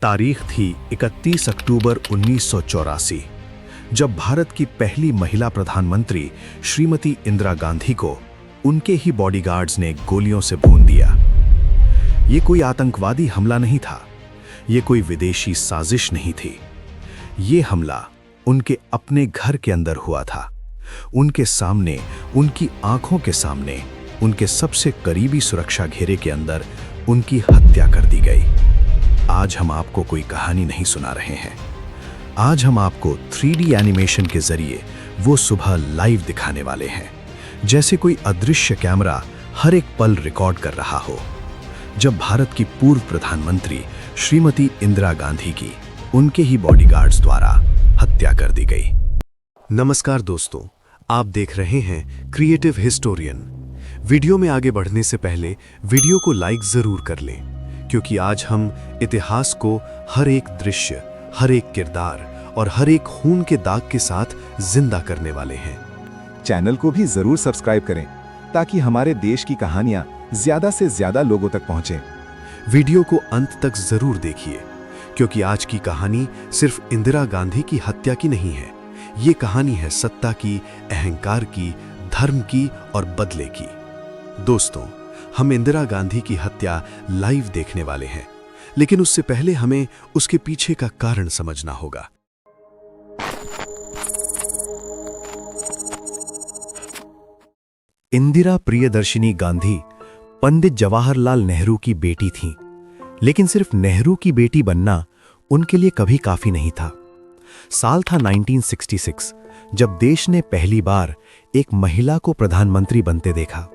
तारीख थी 31 अक्टूबर 1984, जब भारत की पहली महिला प्रधानमंत्री श्रीमती इंदिरा गांधी को उनके ही बॉडीगार्ड्स ने गोलियों से भून दिया। ये कोई आतंकवादी हमला नहीं था, ये कोई विदेशी साजिश नहीं थी। ये हमला उनके अपने घर के अंदर हुआ था, उनके सामने, उनकी आंखों के सामने, उनके सबसे करीबी सुरक्षा घेरे के अंदर उनकी हत्या कर दी गई। आज हम आपको कोई कहानी नहीं सुना रहे हैं, आज हम आपको 3D एनिमेशन के जरिए वो सुबह लाइव दिखाने वाले हैं, जैसे कोई अदृश्य कैमरा हर एक पल रिकॉर्ड कर रहा हो, जब भारत की पूर्व प्रधानमंत्री श्रीमती इंदिरा गांधी की उनके ही बॉडीगार्ड्स द्वारा हत्या कर दी गई। नमस्कार दोस्तों, आप देख रहे हैं क्रिएटिव हिस्टोरियन। वीडियो में आगे बढ़ने से पहले वीडियो को लाइक जरूर कर लें, क्योंकि आज हम इतिहास को हर एक दृश्य, हर एक किरदार और हर एक खून के दाग के साथ जिंदा करने वाले हैं। चैनल को भी जरूर सब्सक्राइब करें ताकि हमारे देश की कहानियां ज्यादा से ज्यादा लोगों तक पहुंचें। वीडियो को अंत तक जरूर देखिए, क्योंकि आज की कहानी सिर्फ इंदिरा गांधी की हत्या की नहीं है। ये कहानी है सत्ता की, अहंकार की, धर्म की और बदले की। दोस्तों, हम इंदिरा गांधी की हत्या लाइव देखने वाले हैं, लेकिन उससे पहले हमें उसके पीछे का कारण समझना होगा। इंदिरा प्रियदर्शिनी गांधी पंडित जवाहरलाल नेहरू की बेटी थीं, लेकिन सिर्फ नेहरू की बेटी बनना उनके लिए कभी काफी नहीं था। साल था 1966, जब देश ने पहली बार एक महिला को प्रधानमंत्री बनते देखा।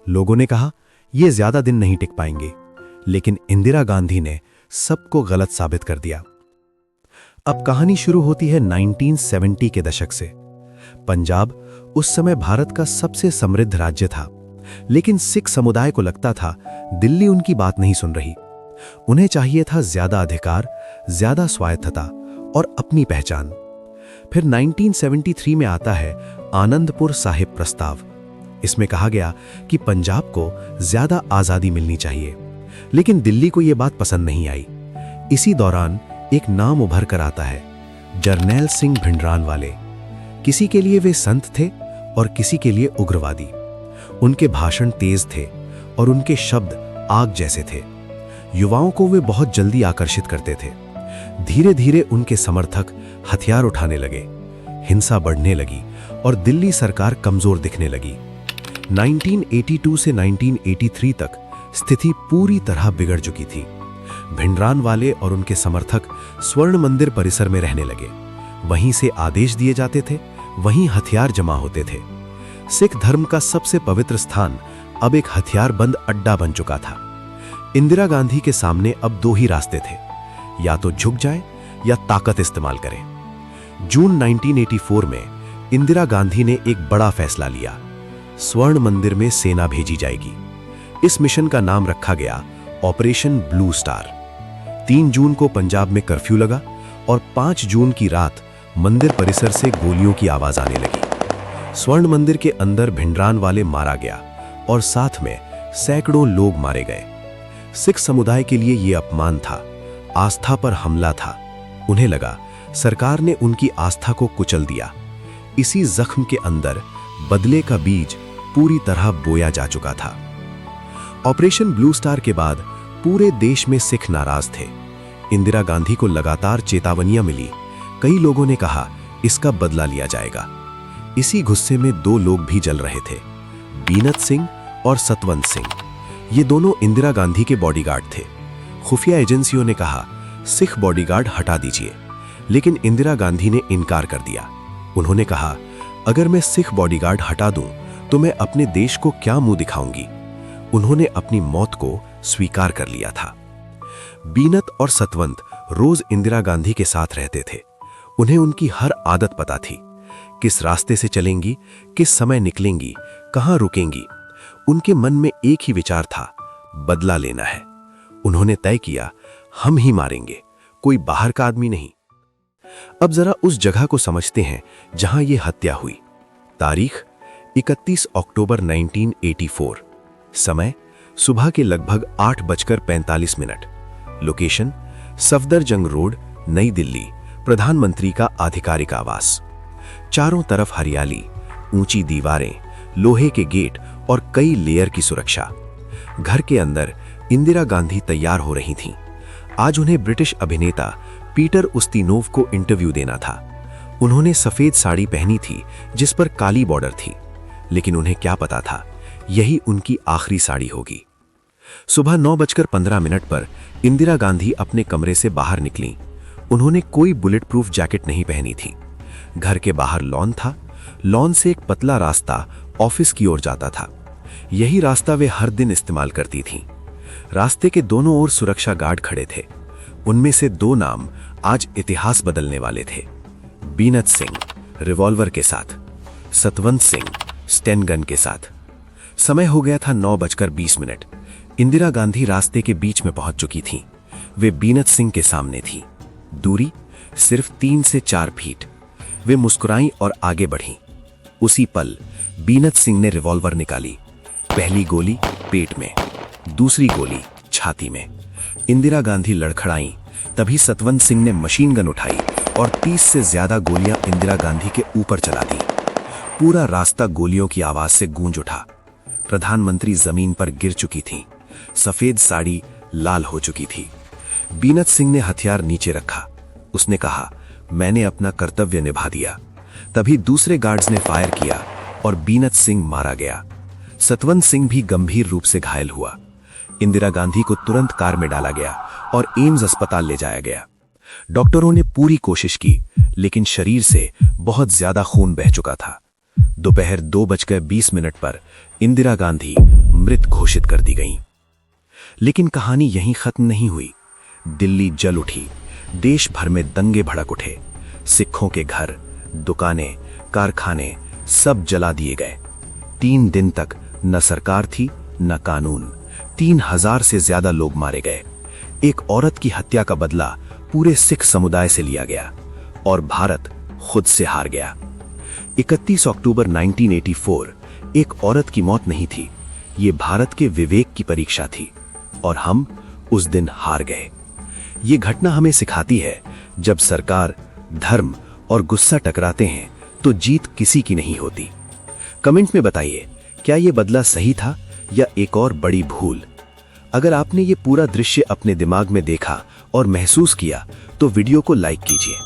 लोगों ने कहा, यह ज्यादा दिन नहीं टिक पाएंगे, लेकिन इंदिरा गांधी ने सबको गलत साबित कर दिया। अब कहानी शुरू होती है 1970 के दशक से। पंजाब उस समय भारत का सबसे समृद्ध राज्य था, लेकिन सिख समुदाय को लगता था दिल्ली उनकी बात नहीं सुन रही। उन्हें चाहिए था ज्यादा अधिकार, ज्यादा स्वायत्तता और अपनी पहचान। फिर 1973 में आता है आनंदपुर साहिब प्रस्ताव। इसमें कहा गया कि पंजाब को ज्यादा आजादी मिलनी चाहिए, लेकिन दिल्ली को यह बात पसंद नहीं आई। इसी दौरान एक नाम उभर कर आता है, जरनैल सिंह भिंडरानवाले। किसी के लिए वे संत थे और किसी के लिए उग्रवादी। उनके भाषण तेज थे और उनके शब्द आग जैसे थे। युवाओं को वे बहुत जल्दी आकर्षित करते थे। धीरे धीरे उनके समर्थक हथियार उठाने लगे, हिंसा बढ़ने लगी और दिल्ली सरकार कमजोर दिखने लगी। 1982 से 1983 तक स्थिति पूरी तरह बिगड़ चुकी थी। भिंडरानवाले और उनके समर्थक स्वर्ण मंदिर परिसर में रहने लगे। वहीं से आदेश दिए जाते थे, वहीं हथियार जमा होते थे। सिख धर्म का सबसे पवित्र स्थान अब एक हथियारबंद अड्डा बन चुका था। इंदिरा गांधी के सामने अब दो ही रास्ते थे, या तो झुक जाएं या ताकत इस्तेमाल करें। जून 1984 में इंदिरा गांधी ने एक बड़ा फैसला लिया। स्वर्ण मंदिर में सेना भेजी जाएगी। इस मिशन का नाम रखा गया ऑपरेशन ब्लू स्टार। 3 जून को पंजाब में कर्फ्यू लगा और 5 जून की रात मंदिर परिसर से गोलियों की आवाज आने लगी। स्वर्ण मंदिर के अंदर भिंडरानवाले मारा गया और साथ में सैकड़ों लोग मारे गए। सिख समुदाय के लिए यह अपमान था, आस्था पर हमला था। उन्हें लगा सरकार ने उनकी आस्था को कुचल दिया। इसी जख्म के अंदर बदले का बीज पूरी तरह बोया जा चुका था। ऑपरेशन ब्लू स्टार के बाद पूरे देश में सिख नाराज थे। इंदिरा गांधी को लगातार चेतावनियां मिली। कई लोगों ने कहा इसका बदला लिया जाएगा। इसी गुस्से में 2 लोग भी जल रहे थे, बीनत सिंह और सतवंत सिंह। ये दोनों इंदिरा गांधी के बॉडीगार्ड थे। खुफिया एजेंसियों ने कहा सिख बॉडीगार्ड हटा दीजिए, लेकिन इंदिरा गांधी ने इनकार कर दिया। उन्होंने कहा, अगर मैं सिख बॉडीगार्ड हटा दूं तो मैं अपने देश को क्या मुंह दिखाऊंगी। उन्होंने अपनी मौत को स्वीकार कर लिया था। बीनत और सतवंत रोज इंदिरा गांधी के साथ रहते थे। उन्हें उनकी हर आदत पता थी, किस रास्ते से चलेंगी, किस समय निकलेंगी, कहां रुकेंगी। उनके मन में एक ही विचार था, बदला लेना है। उन्होंने तय किया, हम ही मारेंगे, कोई बाहर का आदमी नहीं। अब जरा उस जगह को समझते हैं जहां यह हत्या हुई। तारीख 31 अक्टूबर 1984। समय सुबह के लगभग 8:45। लोकेशन सफदरजंग रोड, नई दिल्ली, प्रधानमंत्री का आधिकारिक आवास। चारों तरफ हरियाली, ऊंची दीवारें, लोहे के गेट और कई लेयर की सुरक्षा। घर के अंदर इंदिरा गांधी तैयार हो रही थीं। आज उन्हें ब्रिटिश अभिनेता पीटर उस्तिनोव को इंटरव्यू देना था। उन्होंने सफेद साड़ी पहनी थी जिस पर काली बॉर्डर थी, लेकिन उन्हें क्या पता था यही उनकी आखिरी साड़ी होगी। सुबह 9:15 पर इंदिरा गांधी अपने कमरे से बाहर निकलीं। उन्होंने कोई बुलेट प्रूफ जैकेट नहीं पहनी थी। घर के बाहर लॉन था। लॉन से एक पतला रास्ता ऑफिस की ओर जाता था। यही रास्ता वे हर दिन इस्तेमाल करती थीं। रास्ते के दोनों ओर सुरक्षा गार्ड खड़े थे। उनमें से 2 नाम आज इतिहास बदलने वाले थे। बीनत सिंह रिवॉल्वर के साथ, सतवंत सिंह स्टेन गन के साथ। समय हो गया था 9:20। इंदिरा गांधी रास्ते के बीच में पहुंच चुकी थीं। वे बीनत सिंह के सामने थीं। दूरी सिर्फ 3 से 4 फीट। वे मुस्कुराईं और आगे बढ़ीं। उसी पल बीनत सिंह ने रिवॉल्वर निकाली। पहली गोली पेट में, दूसरी गोली छाती में। इंदिरा गांधी लड़खड़ाईं। तभी सतवंत सिंह ने मशीन गन उठाई और 30 से ज्यादा गोलियां इंदिरा गांधी के ऊपर चला दी। पूरा रास्ता गोलियों की आवाज से गूंज उठा। प्रधानमंत्री जमीन पर गिर चुकी थीं। सफेद साड़ी लाल हो चुकी थी। बीनत सिंह ने हथियार नीचे रखा। उसने कहा, मैंने अपना कर्तव्य निभा दिया। तभी दूसरे गार्ड्स ने फायर किया और बीनत सिंह मारा गया। सतवंत सिंह भी गंभीर रूप से घायल हुआ। इंदिरा गांधी को तुरंत कार में डाला गया और एम्स अस्पताल ले जाया गया। डॉक्टरों ने पूरी कोशिश की, लेकिन शरीर से बहुत ज्यादा खून बह चुका था। दोपहर 2:20 पर इंदिरा गांधी मृत घोषित कर दी गईं। लेकिन कहानी यहीं खत्म नहीं हुई। दिल्ली जल उठी। देश भर में दंगे भड़क उठे। सिखों के घर, दुकानें, कारखाने सब जला दिए गए। 3 दिन तक न सरकार थी न कानून। 3000 से ज्यादा लोग मारे गए। एक औरत की हत्या का बदला पूरे सिख समुदाय से लिया गया और भारत खुद से हार गया। 31 अक्टूबर 1984 एक औरत की मौत नहीं थी, ये भारत के विवेक की परीक्षा थी और हम उस दिन हार गए। ये घटना हमें सिखाती है, जब सरकार, धर्म और गुस्सा टकराते हैं तो जीत किसी की नहीं होती। कमेंट में बताइए, क्या ये बदला सही था या एक और बड़ी भूल? अगर आपने ये पूरा दृश्य अपने दिमाग में देखा और महसूस किया तो वीडियो को लाइक कीजिए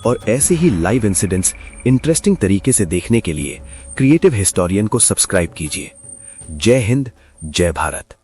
और ऐसे ही लाइव इंसिडेंट्स इंटरेस्टिंग तरीके से देखने के लिए क्रिएटिव हिस्टोरियन को सब्सक्राइब कीजिए। जय हिंद, जय भारत।